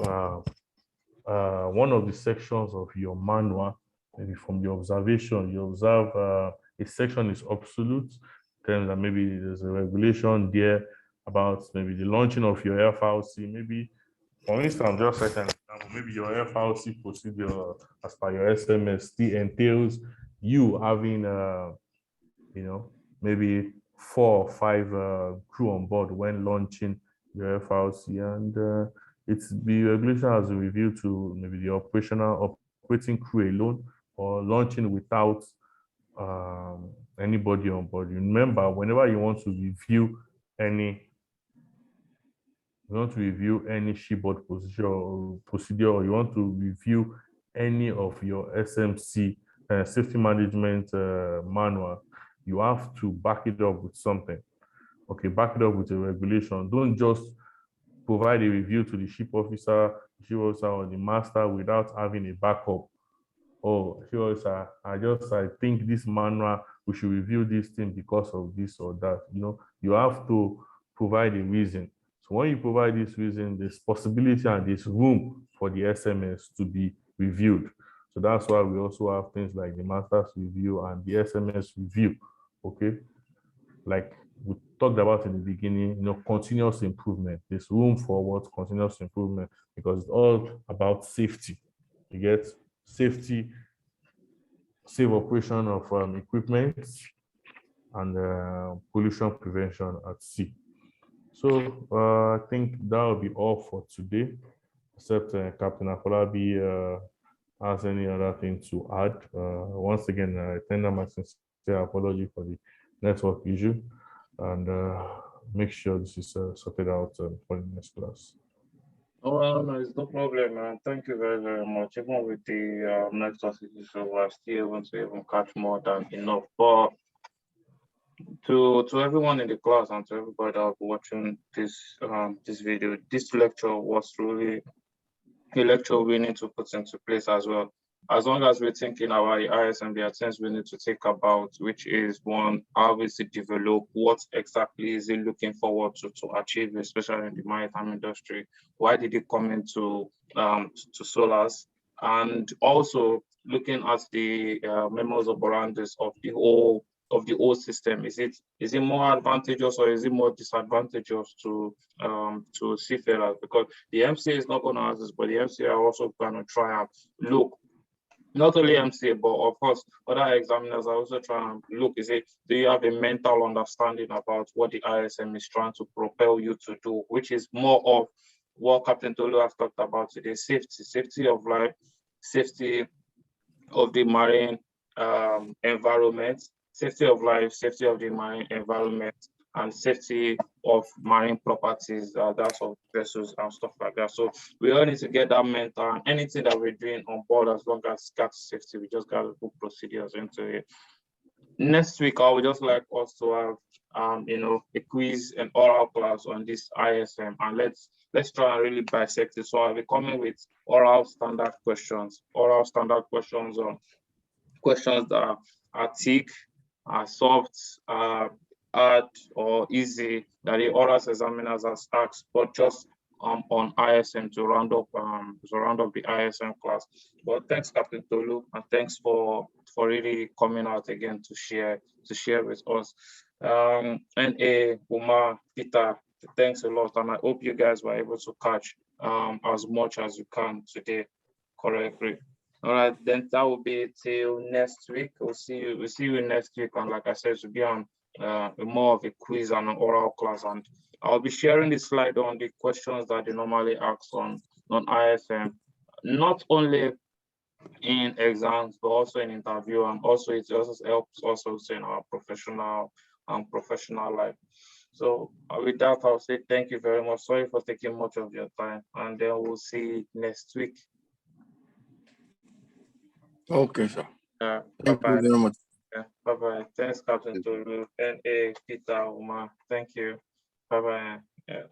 one of the sections of your manual, maybe from the observation, you observe a section is obsolete, then that maybe there's a regulation there about maybe the launching of your FRC, maybe, for instance, just like an example, maybe your FRC procedure as per your SMS still entails you having, maybe 4 or 5 crew on board when launching your FRC, and it's the regulation has a review to maybe the operating crew alone or launching without anybody on board. Remember, whenever you want to review any shipboard procedure, or you want to review any of your SMC safety management manual, you have to back it up with something. Okay, back it up with a regulation. Don't just provide a review to the ship officer, or the master without having a backup. Oh, ship officer, I think this manual, we should review this thing because of this or that. You have to provide a reason. So when you provide this reason, there's possibility and there's room for the SMS to be reviewed. So that's why we also have things like the master's review and the SMS review. Okay, like we talked about in the beginning, continuous improvement. There's room for what? Continuous improvement, because it's all about safety. You get safety, safe operation of equipment, and pollution prevention at sea. So I think that will be all for today, except Captain Afolabi has any other thing to add. Once again, I tender my sincere apology for the network issue, and make sure this is sorted out for the next class. Oh, no, it's no problem, man. Thank you very, very much. Even with the network issue, we're still able to even catch more than enough. But to everyone in the class and to everybody that watching this this video, this lecture was really a lecture we need to put into place as well. As long as we're thinking about the ISM, there are things we need to think about, which is one, how is it developed? What exactly is it looking forward to achieve, especially in the maritime industry? Why did it come into to solars? And also looking at the memos of operandos of the whole system. Is it more advantageous or is it more disadvantageous to seafarers? Because the MCA is not going to answer this, but the MCA are also going to try and look. Not only MCA, but of course, other examiners are also trying to look, do you have a mental understanding about what the ISM is trying to propel you to do, which is more of what Captain Tolu has talked about today, safety of life, safety of the marine environment, safety of life, safety of the marine environment, and safety of marine properties, that's of vessels and stuff like that. So we all need to get that mental, and anything that we're doing on board, as long as it's got safety, we just got to put procedures into it. Next week, I would just like us to have a quiz and oral class on this ISM, and let's try and really bisect it. So I'll be coming with oral standard questions on questions that are thick, are soft, hard or easy, that the oral examiners has asked, but just on ISM to round up the ISM class. But thanks, Captain Tolu, and thanks for really coming out again to share with us. And Umar, Peter, thanks a lot, and I hope you guys were able to catch as much as you can today correctly. All right, then that will be till next week. We'll see you next week, and like I said, to be on more of a quiz and an oral class, and I'll be sharing the slide on the questions that they normally ask on ISM, not only in exams but also in interview, and also it also helps also in our professional life. So with that, I'll say thank you very much. Sorry for taking much of your time, and then we'll see you next week. Okay, sir. Thank you very much. Bye-bye. Thanks, Captain Tolu, and Peter, Umar. Thank you. Bye-bye. Yeah.